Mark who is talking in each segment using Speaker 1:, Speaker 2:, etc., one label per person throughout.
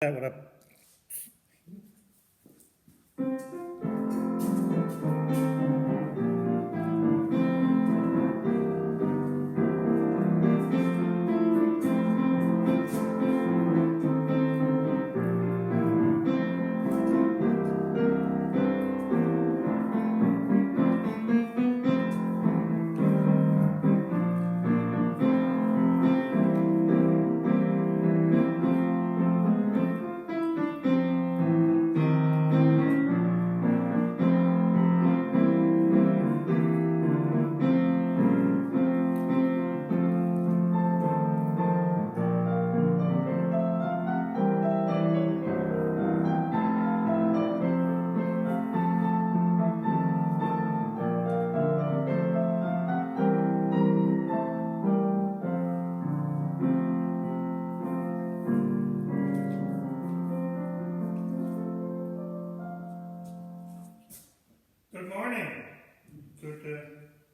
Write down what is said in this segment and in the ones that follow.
Speaker 1: That would have Good morning. Good to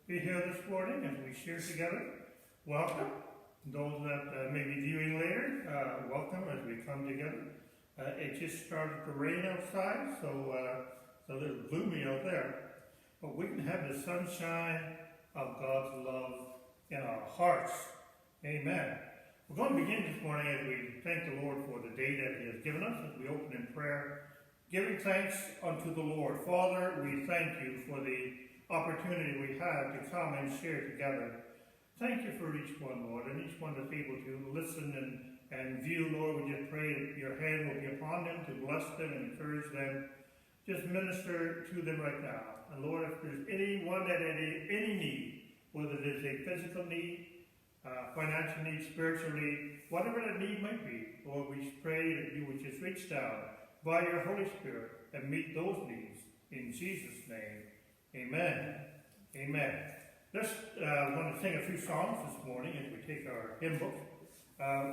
Speaker 1: be here this morning as we share together. Welcome. Those that may be viewing later, welcome as we come together. It just started to rain outside, so it's a little gloomy out there. But we can have the sunshine of God's love in our hearts. Amen. We're going to begin this morning as we thank the Lord for the day that He has given us, as we open in prayer, giving thanks unto the Lord. Father, we thank you for the opportunity we have to come and share together. Thank you for each one, Lord, and each one that's able to listen and view, Lord. We just pray that your hand will be upon them to bless them and encourage them. Just minister to them right now. And Lord, if there's anyone that has any need, whether it is a physical need, financial need, spiritual need, whatever that need might be, Lord, we pray that you would just reach down by your Holy Spirit and meet those needs. In Jesus' name, amen. Amen. Let's want to sing a few songs this morning as we take our hymn book.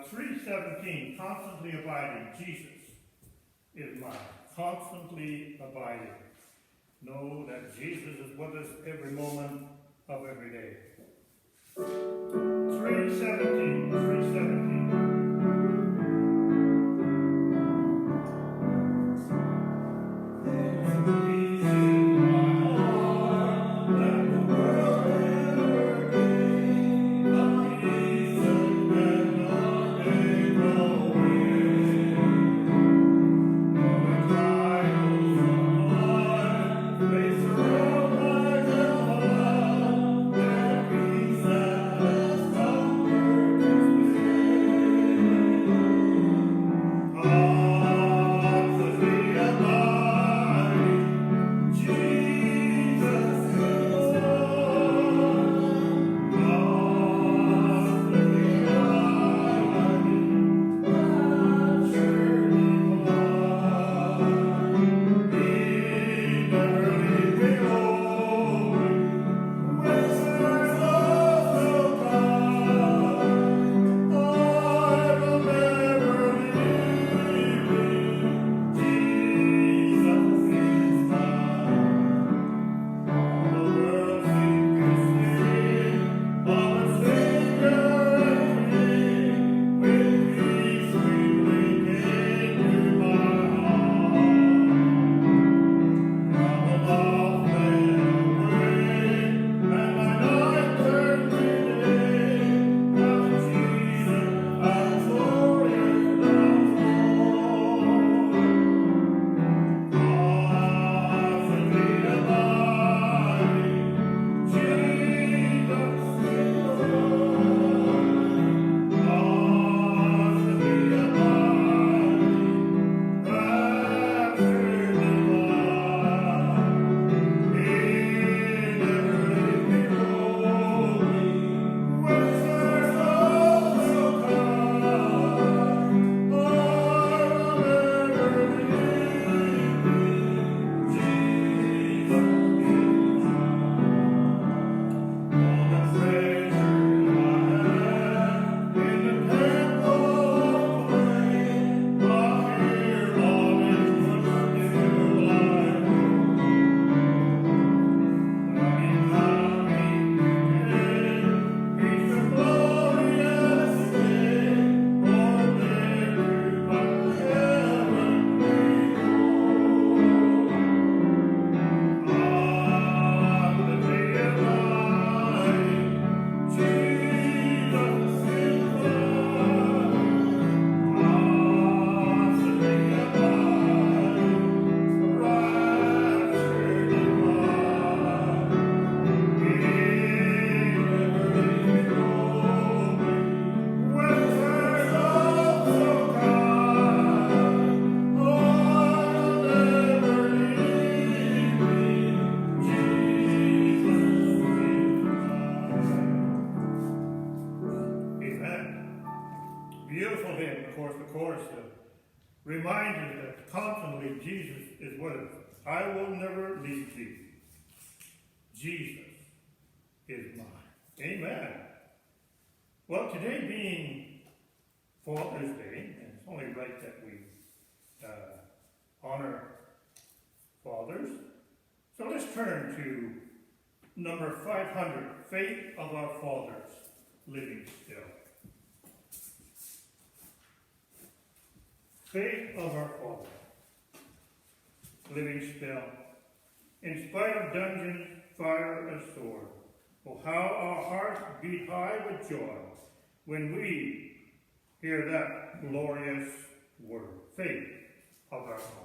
Speaker 1: 317, Constantly Abiding. Jesus is mine. Constantly abiding. Know that Jesus is with us every moment of every day. 317. reminds us that constantly Jesus is with us. I will never leave thee. Jesus is mine. Amen. Well, today being Father's Day, and it's only right that we honor fathers. So let's turn to number 500, Faith of Our Fathers, Living Still. Faith of our Father, living still. In spite of dungeons, fire, and sword, oh, how our hearts beat high with joy when we hear that glorious word, faith of our Father.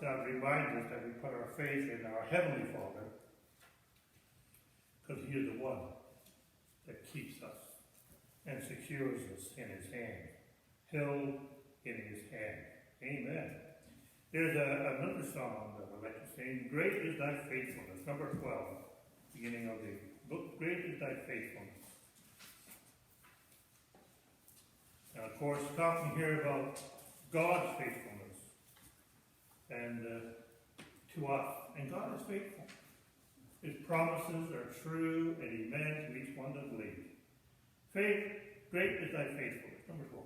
Speaker 1: That reminds us that we put our faith in our Heavenly Father, because He is the one that keeps us and secures us in His hand, held in His hand. Amen. There's another song that I like to sing, Great is Thy Faithfulness, number 12, beginning of the book, Great is Thy Faithfulness. And of course, talking here about God's faithfulness. And to us. And God is faithful. His promises are true and He meant to each one that believes. Faith, great is thy faithfulness. Number 4.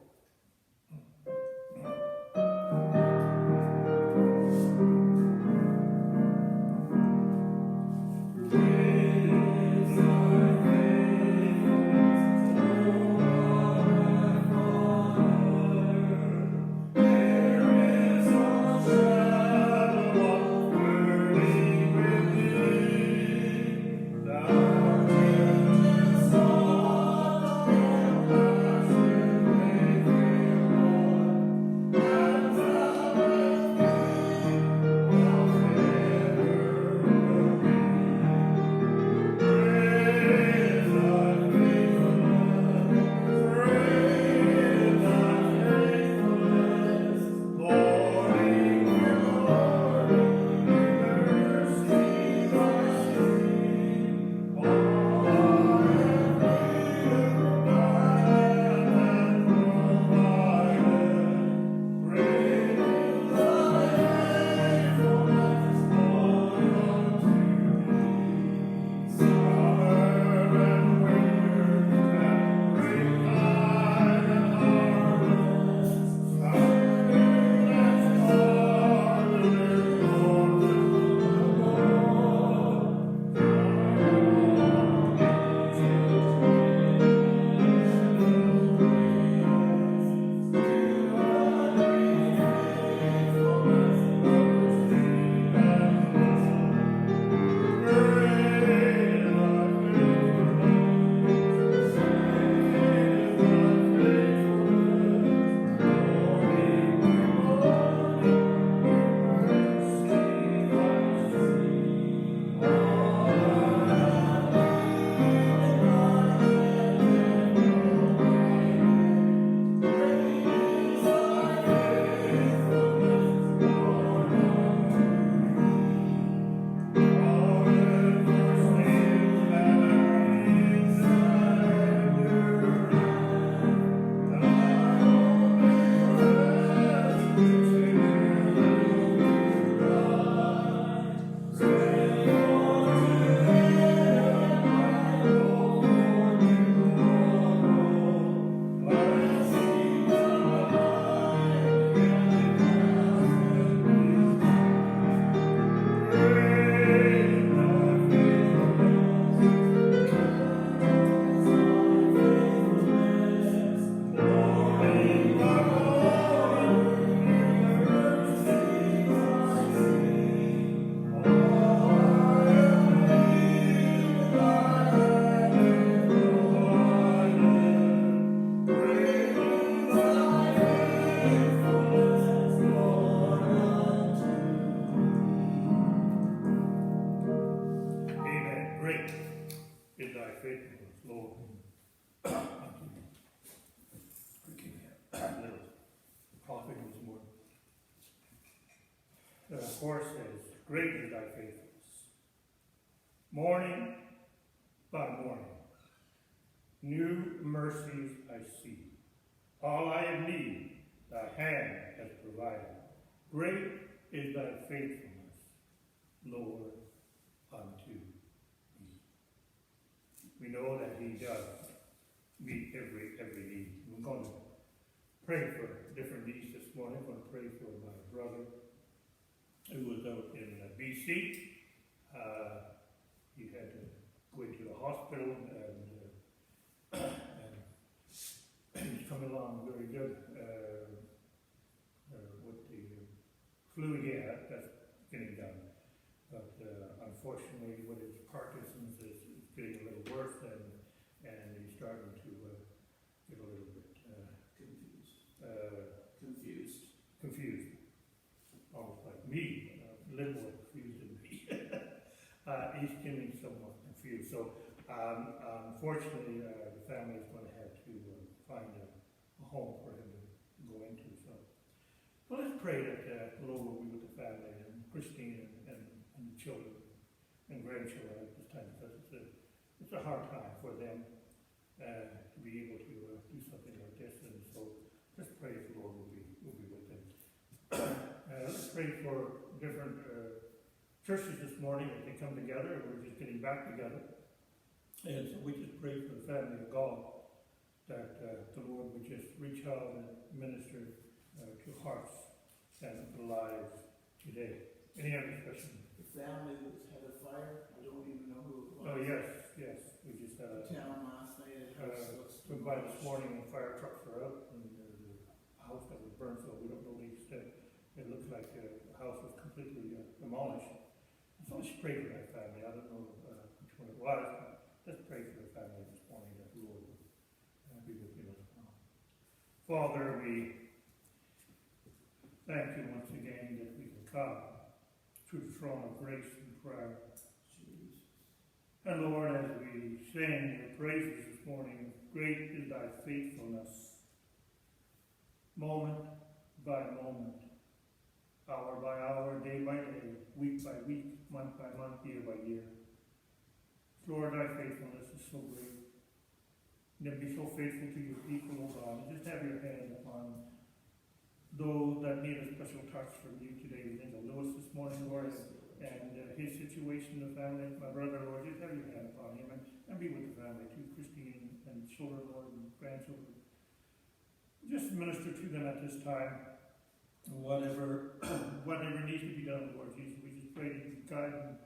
Speaker 1: The horse says, great is thy faithfulness. Morning by morning, new mercies I see. All I have need, thy hand has provided. Great is thy faithfulness, Lord, unto me. We know that he does meet every need. We're going to pray for different needs this morning. I'm going to pray for my brother who was out in BC. He had to go into the hospital and he's coming along very good with the flu he had. That's getting done. But unfortunately, with his Parkinson's, it's getting a little worse, and he's starting to get a little bit confused. Almost like me, a little more confused than me. He's getting somewhat confused. So, unfortunately, the family is going to have to find a home for him to go into. So let's pray that the Lord will be with the family and Christine and the children and grandchildren at this time, because it's a hard time for them to be able to do something like this. And so let's pray that the Lord will be with them. Let's pray for different churches this morning as they come together. We're just getting back together. And so we just pray for the family of God, that the Lord would just reach out and minister to hearts and lives today. Any other questions?
Speaker 2: The family that had a fire, I don't even know who it was.
Speaker 1: Oh, yes. We just had a
Speaker 2: town last night.
Speaker 1: went by this morning and fire trucks are out, and the house that was burned, so we don't know the extent. It looks like the house was completely demolished. So let's pray for that family. I don't know which one it was, but let's pray for the family this morning, that the Lord will be with you as well. Father, we thank you once again that we can come to the throne of grace and prayer. And Lord, as we sing your praises this morning, great is thy faithfulness, moment by moment, hour by hour, day by day, week by week, month by month, year by year. Lord, thy faithfulness is so great. And be so faithful to your people, O God, and just have your hand upon those that need a special touch from you today. We think of Lewis this morning, Lord, and his situation, the family, my brother, Lord, just have your hand upon him, and be with the family too, Christine and children, Lord, and grandchildren. Just minister to them at this time, whatever needs to be done, Lord Jesus. We just pray that you guide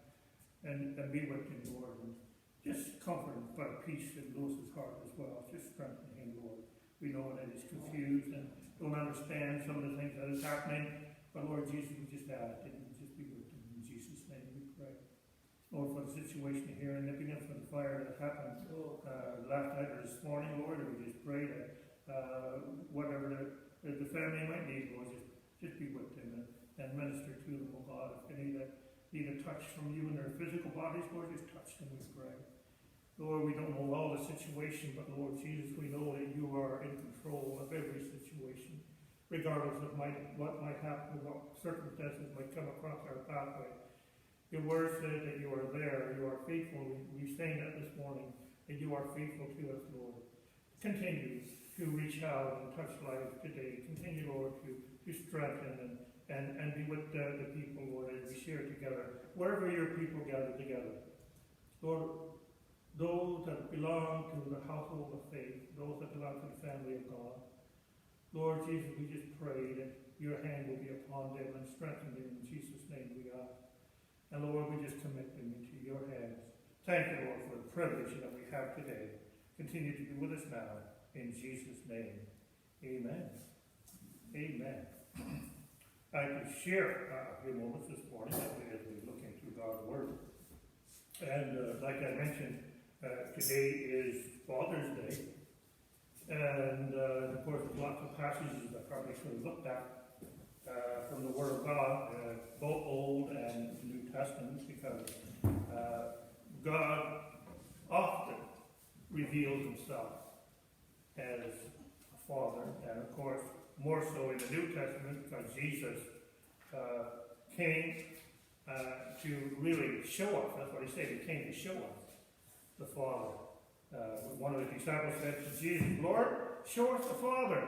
Speaker 1: and be with him, Lord, and just comfort and put peace in Lewis's heart as well. Just strengthen him, Lord. We know that he's confused and don't understand some of the things that is happening, but Lord Jesus, we just ask that you just be with him. In Jesus' name we pray. Lord, for the situation here in Nipigon, for the fire that happened last night or this morning, Lord, we just pray that whatever the family might need, Lord, just be with them and minister to them, oh God. If any that need a touch from you in their physical bodies, Lord, just touch them, we pray. Lord, we don't know all the situation, but Lord Jesus, we know that you are in control of every situation, regardless of what might happen, what circumstances might come across our pathway. Your word says that you are there, you are faithful. We sang that this morning, that you are faithful to us, Lord. Continue to reach out and touch lives today. Continue, Lord, to strengthen and be with the people, Lord, as we share together, wherever your people gather together. Lord, those that belong to the household of faith, those that belong to the family of God, Lord Jesus, we just pray that your hand will be upon them and strengthen them. In Jesus' name we ask. And Lord, we just commit them into your hands. Thank you, Lord, for the privilege that we have today. Continue to be with us now. In Jesus' name, amen. Amen. I could share a few moments this morning as we look into God's Word. And like I mentioned, today is Father's Day. And of course, there's lots of passages I probably should have looked at from the Word of God, both Old and New Testament, because God often reveals himself as a Father, and of course, more so in the New Testament, because Jesus came to really show us. That's what he said. He came to show us the Father. One of the disciples said to Jesus, Lord, show us the Father.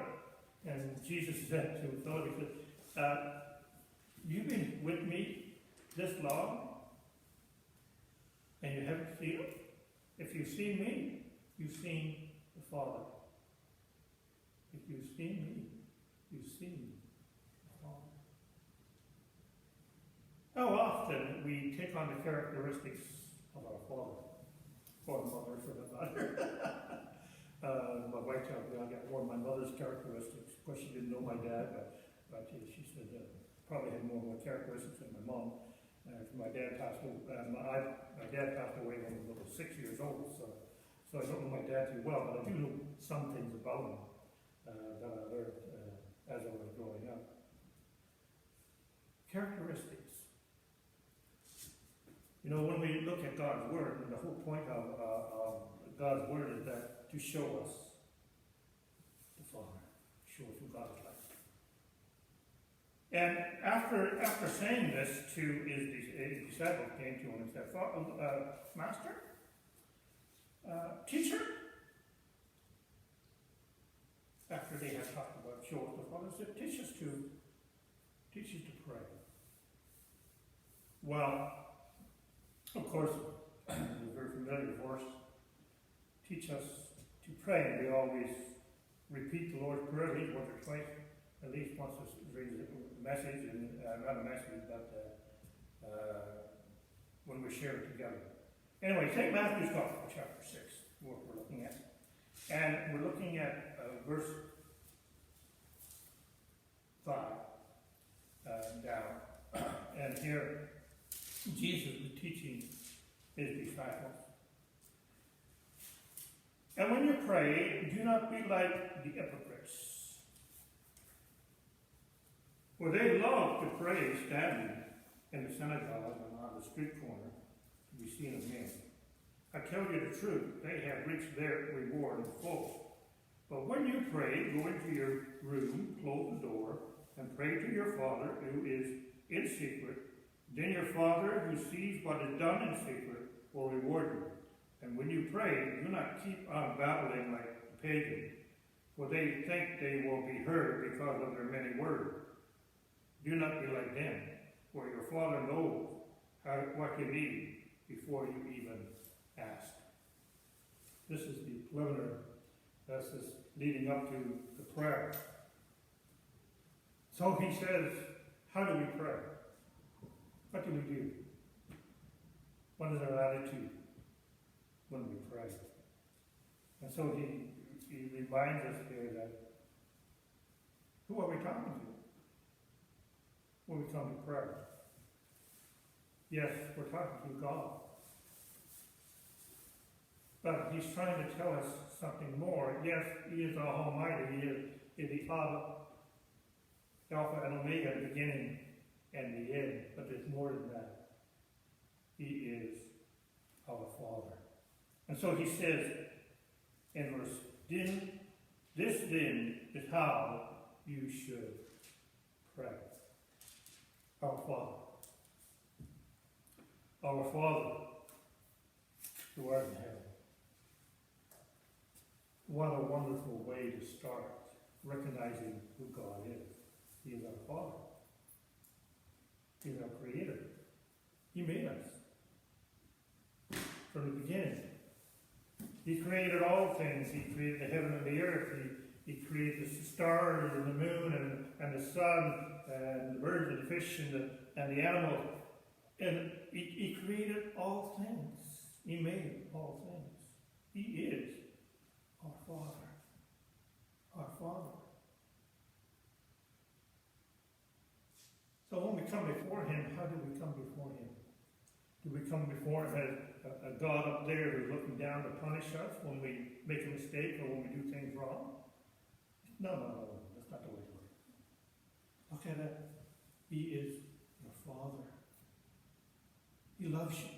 Speaker 1: And Jesus said to Philip, he said, you've been with me this long, and you haven't seen him? If you've seen me, you've seen the Father. If you've seen me, you've seen the Father. How often we take on the characteristics of our Father, or mother for that matter. My wife tells me I got one of my mother's characteristics. Of course, she didn't know my dad, but she said probably had more characteristics than my mom. My dad passed away. My dad passed away when I was 6 years old, so I don't know my dad too well, but I do know some things about him that I learned as I was growing up. Characteristics. You know, when we look at God's Word, and the whole point of God's Word is that to show us the Father, show us who God is like. And after saying this to his disciples, came to him and said, Master, teacher, after they had talked about show us the Father, said, teach us to pray. Well, of course, it's a very familiar verse. Teach us to pray. We always repeat the Lord's Prayer at least once or twice, at least once to read a message, and not a message, but when we share it together. Anyway, take Matthew's Gospel, chapter 6, what we're looking at. And we're looking at verse 5 down. And here, Jesus is teaching his disciples. And when you pray, do not be like the hypocrites, for they love to pray standing in the synagogue and on the street corner to be seen of men. I tell you the truth, they have reached their reward in full. But when you pray, go into your room, close the door, and pray to your Father who is in secret. Then your Father who sees what is done in secret will reward you. And when you pray, do not keep on babbling like the pagans, for they think they will be heard because of their many words. Do not be like them, for your Father knows what you need before you even ask. This is the preliminary. This is leading up to the prayer. So he says, how do we pray? What do we do? What is our attitude when we pray? And so he reminds us here that who are we talking to when we come to prayer? Yes, we're talking to God. But he's trying to tell us something more. Yes, he is Almighty. He is the Alpha and Omega, the beginning and the end. But there's more than that. He is our Father. And so he says in verse 10, this then is how you should pray. Our Father. Our Father, who art in heaven. What a wonderful way to start recognizing who God is. He is our Father. He is our Creator. He made us from the beginning. He created all things. He created the heaven and the earth. He created the stars and the moon and the sun and the birds and the fish and the animals. And he created all things. He made all things. He is our Father. Our Father. So when we come before him, how do we come before him? Do we come before him as a God up there who's looking down to punish us when we make a mistake or when we do things wrong? No. That's not the way to look. Look at it. He is your Father. He loves you.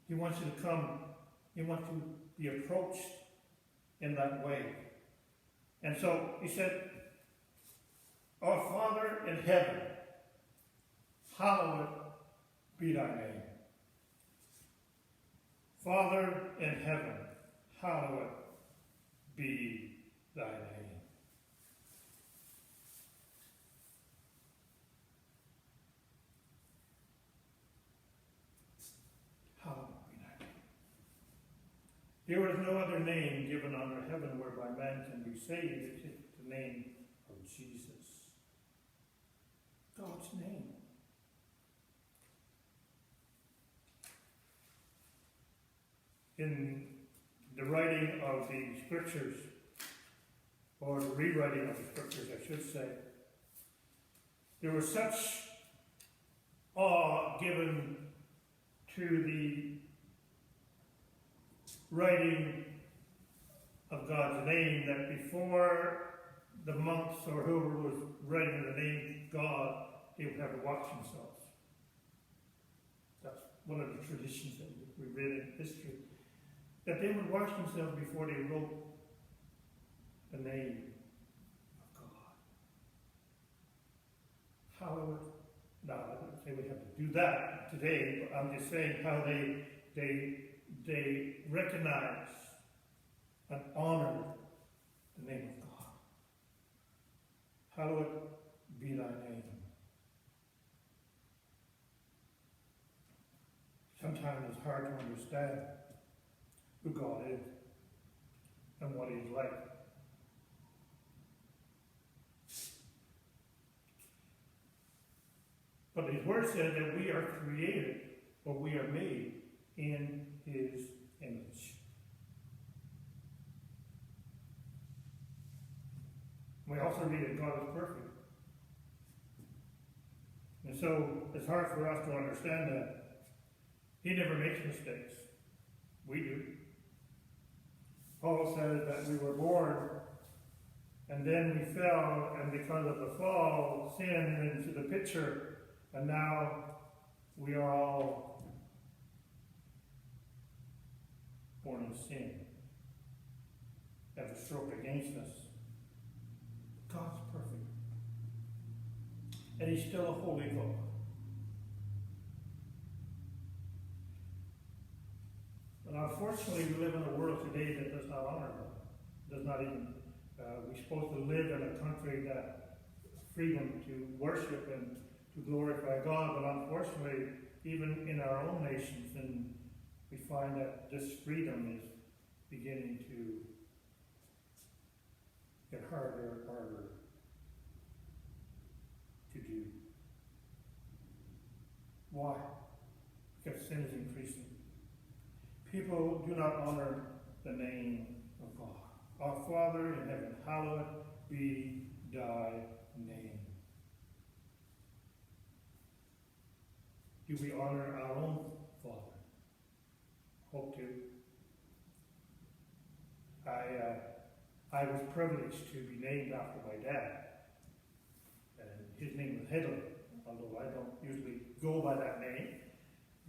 Speaker 1: He wants you to come. He wants you to be approached in that way. And so he said, our Father in heaven, hallowed be thy name. Father in heaven, hallowed be thy name. Hallowed be thy name. There is no other name given under heaven whereby man can be saved except the name of Jesus. God's name. In the writing of the scriptures, or the rewriting of the scriptures, I should say, there was such awe given to the writing of God's name that before the monks or whoever was writing the name God, they would have to watch themselves. That's one of the traditions that we read in history. That they would wash themselves before they wrote the name of God. However, now I don't say we have to do that today, but I'm just saying how they recognize and honor the name of God. Hallowed be thy name. Sometimes it's hard to understand who God is and what He's like. But His Word says that we are created, or we are made in His image. We also read that God is perfect. And so it's hard for us to understand that. He never makes mistakes. We do. Paul says that we were born, and then we fell, and because of the fall, sin into the picture, and now we are all born in sin. Have a stroke against us. God's perfect. And He's still a holy God. But unfortunately, we live in a world today that does not honor God. Does not even, we're supposed to live in a country that freedom to worship and to glorify God, but unfortunately, even in our own nations, and we find that this freedom is beginning to get harder and harder to do. Why? Because sin is increasing. People do not honor the name of God. Our Father in heaven, hallowed be thy name. Do we honor our own Father? Hope to. I was privileged to be named after my dad. And his name was Hitler, although I don't usually go by that name.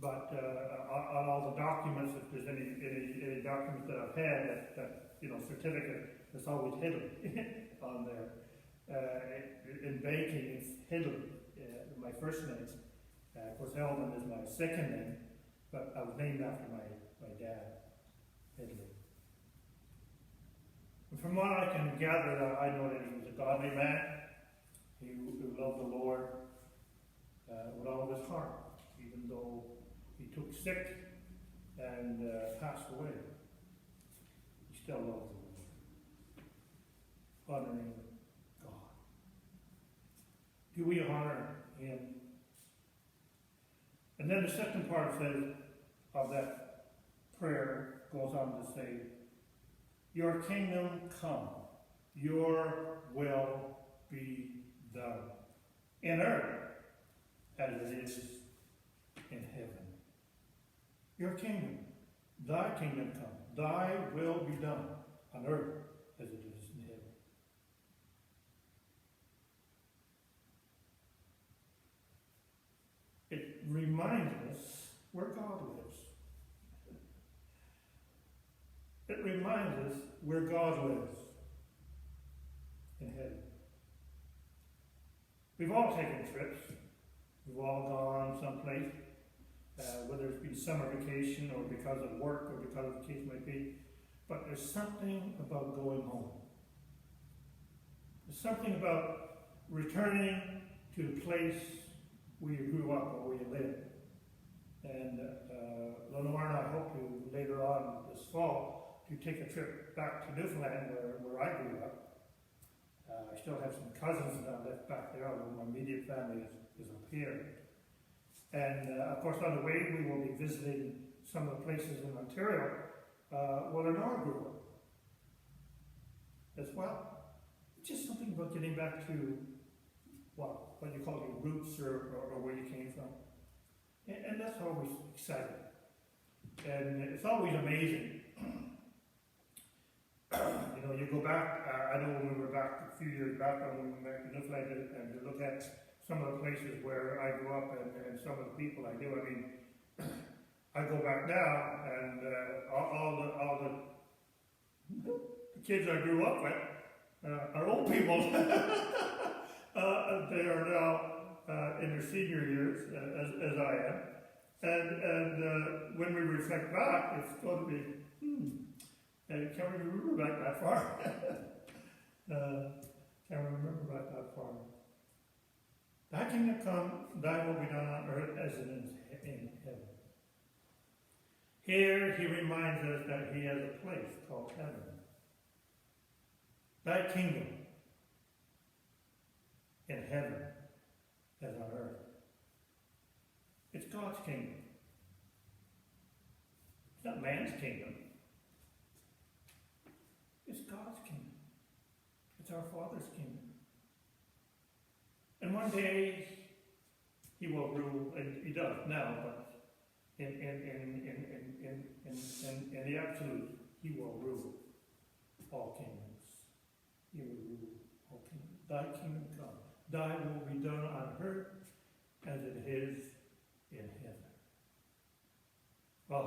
Speaker 1: But on all the documents, if there's any documents that I've had, that certificate, it's always Hitler on there. In banking, it's Hitler, my first name. Of course, Hellman is my second name, but I was named after my dad, Hitler. And from what I can gather, I know that he was a godly man. He loved the Lord with all of his heart, even though he took sick and passed away. He still loved the Lord, honoring God. Do we honor Him? And then the second part says of that prayer goes on to say, your kingdom come, your will be done, in earth as it is in heaven. Your kingdom, thy kingdom come, thy will be done on earth as it is in heaven. It reminds us where God lives. It reminds us where God lives in heaven. We've all taken trips. We've all gone someplace, whether it's been summer vacation or because of work or because of the case might be. But there's something about going home. There's something about returning to the place where you grew up or where you lived. And Lenore and I hope to, later on this fall, to take a trip back to Newfoundland where I grew up. I still have some cousins that I left back there, although my immediate family is up here. And of course on the way we will be visiting some of the places in Ontario where Lenore grew up as well. It's just something about getting back to what you call your roots or where you came from. And that's always exciting. And it's always amazing. You know, you go back, I know when we were back a few years back when we went back to Newfoundland and you look at some of the places where I grew up and some of the people I knew. I mean, I go back now and all the kids I grew up with are old people. They are now in their senior years, as I am. And when we reflect back, it's going to be, and can't remember back that far. Can't remember back that far. Thy kingdom come, thy will be done on earth as it is in heaven. Here he reminds us that he has a place called heaven. Thy kingdom in heaven as on earth. It's God's kingdom. It's not man's kingdom. It's God's kingdom. It's our Father's kingdom. And one day he will rule, and he does now, but in the absolute, he will rule all kingdoms. He will rule all kingdoms. Thy kingdom come. Thy will be done on earth as it is in heaven. Oh,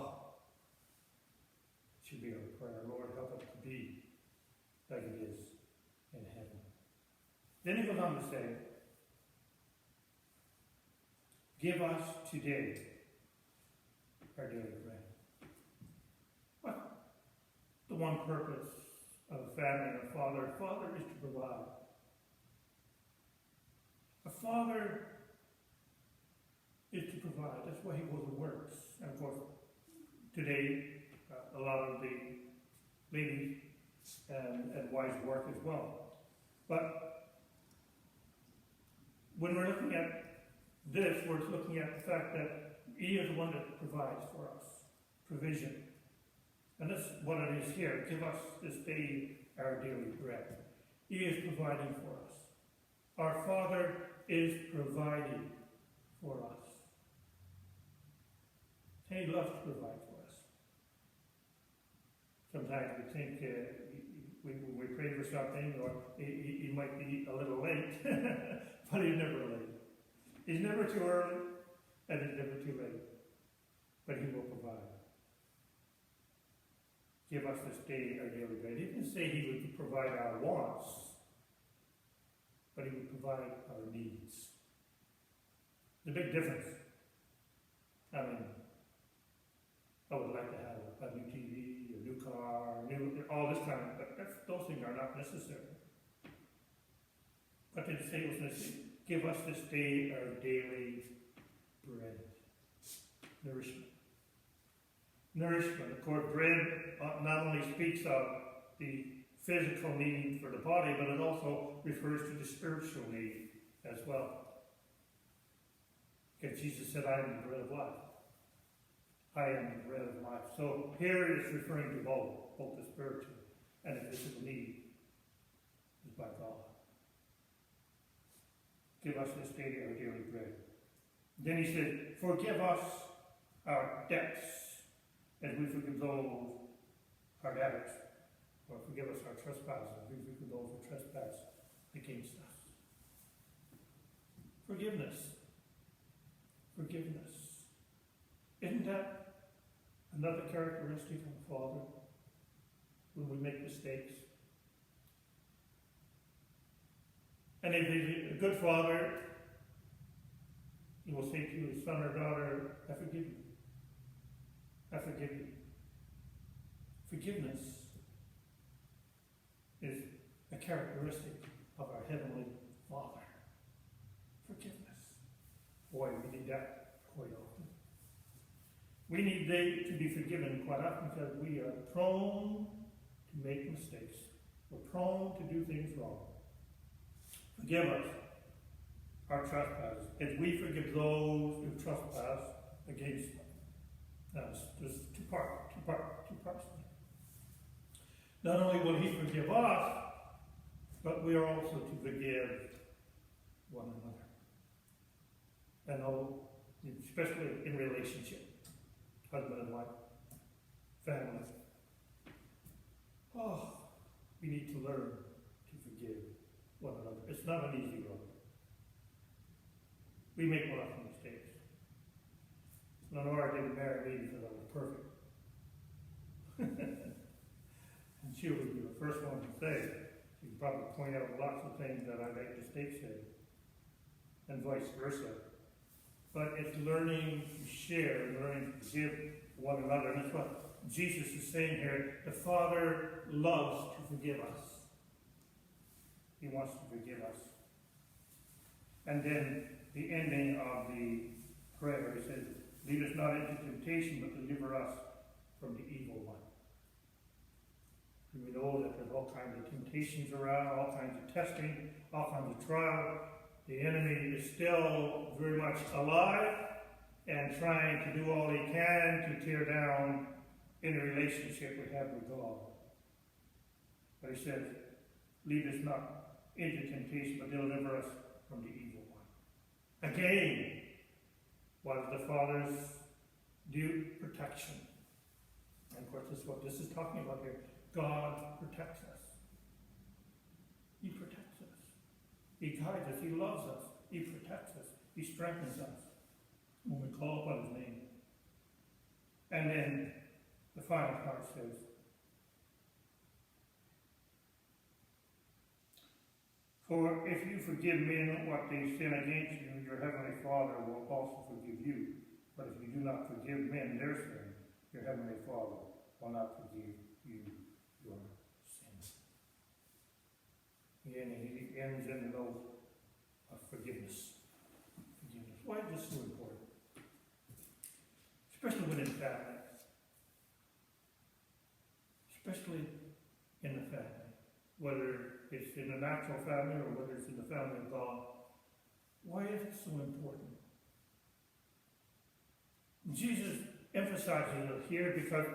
Speaker 1: it should be our prayer. Lord, help us to be like it is in heaven. Then he goes on to say, give us today our daily bread. Well, the one purpose of a family and a father is to provide. A father is to provide. That's why he goes and works. And of course, today, a lot of the ladies and wives work as well. But when we're looking at this, we're looking at the fact that he is the one that provides for us. Provision. And that's what it is here. Give us this day our daily bread. He is providing for us. Our Father is providing for us. And he loves to provide for us. Sometimes we think when we pray for something, or he might be a little late, but he's never late. He's never too early, and he's never too late. But he will provide. Give us this day our daily bread. He didn't say he would provide our wants, but he would provide our needs. The big difference. I mean, I would like to have a new TV, a new car, all this kind of, but those things are not necessary. What did it say was necessary? Give us this day our daily bread. Nourishment. Nourishment. Of course, bread not only speaks of the physical need for the body, but it also refers to the spiritual need as well. Because Jesus said, I am the bread of life. I am the bread of life. So here it is referring to both the spiritual and the physical need is by God. Give us this day our daily bread. Then he said, forgive us our debts as we forgive those our debtors. Or forgive us our trespasses as we forgive those who trespass against us. Forgiveness. Forgiveness. Isn't that another characteristic of the Father when we make mistakes? And if he's a good father, He will say to you, son or daughter, I forgive you. I forgive you. Forgiveness is a characteristic of our Heavenly Father. Forgiveness. Boy, we need that quite often. We need to be forgiven quite often because we are prone to make mistakes. We're prone to do things wrong. Forgive us our trespasses as we forgive those who trespass against us. There's two parts. Not only will He forgive us, but we are also to forgive one another. And especially in relationship, husband and wife, family. We need to learn to forgive one another. It's not an easy road. We make lots of mistakes. Lenora didn't marry me because I was perfect. And she would be the first one to say, she could probably point out lots of things that I made mistakes in, and vice versa. But it's learning to share, learning to forgive one another. And that's what Jesus is saying here. The Father loves to forgive us. He wants to forgive us. And then the ending of the prayer, he says, lead us not into temptation, but deliver us from the evil one. And we know that there's all kinds of temptations around, all kinds of testing, all kinds of trial. The enemy is still very much alive and trying to do all he can to tear down any relationship we have with God. But he says, lead us not into temptation, but deliver us from the evil one. Again, what is the Father's due? Protection. And of course, this is what this is talking about here. God protects us. He protects us. He guides us. He loves us. He protects us. He strengthens us when we call upon His name. And then the final part says, for if you forgive men what they sin against you, your heavenly Father will also forgive you. But if you do not forgive men their sin, your heavenly Father will not forgive you your sins. And he ends in the note of forgiveness. Forgiveness. Why is this so important? Especially within family. Especially in the family. Whether it's in a natural family or whether it's in the family of God. Why is it so important? Jesus emphasizes it here because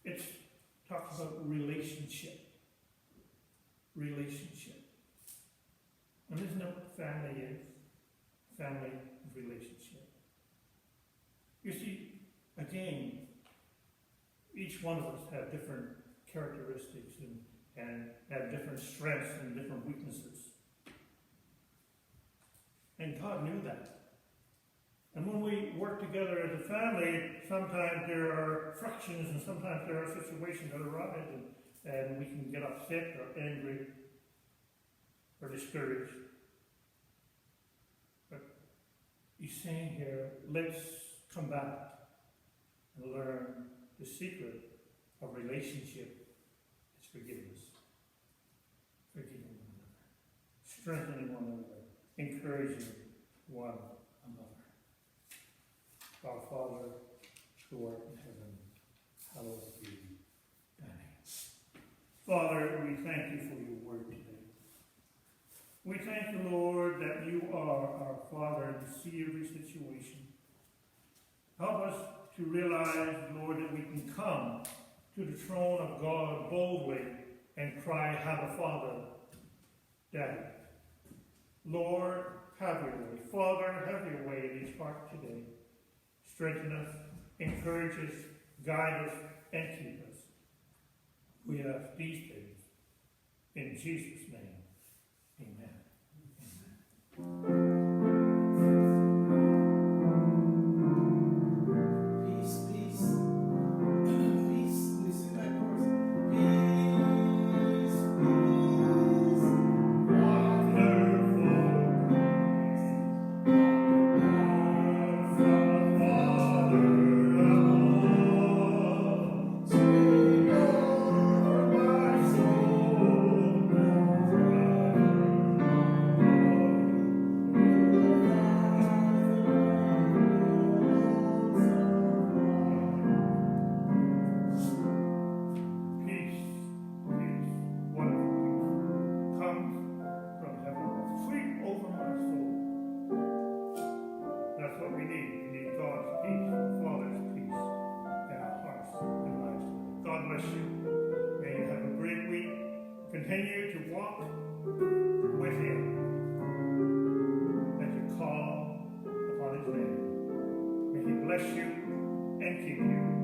Speaker 1: it talks about relationship. Relationship. And isn't that what family is? Family relationship. You see, again, each one of us have different characteristics and have different strengths and different weaknesses. And God knew that. And when we work together as a family, sometimes there are frictions and sometimes there are situations that arise and we can get upset or angry or discouraged. But he's saying here, let's come back and learn the secret of relationship. It's forgiveness. Forgiving one another. Strengthening one another. Encouraging one another. Our Father, who art in heaven, hallowed be thy name. Father, we thank you for your word today. We thank you, Lord, that you are our Father and see every situation. Help us to realize, Lord, that we can come to the throne of God boldly and cry, Abba, Father, Daddy. Lord, have your way. Father, have your way in each heart today. Strengthen us, encourage us, guide us, and keep us. We ask these things in Jesus' name. Amen. Amen. bless you and keep you.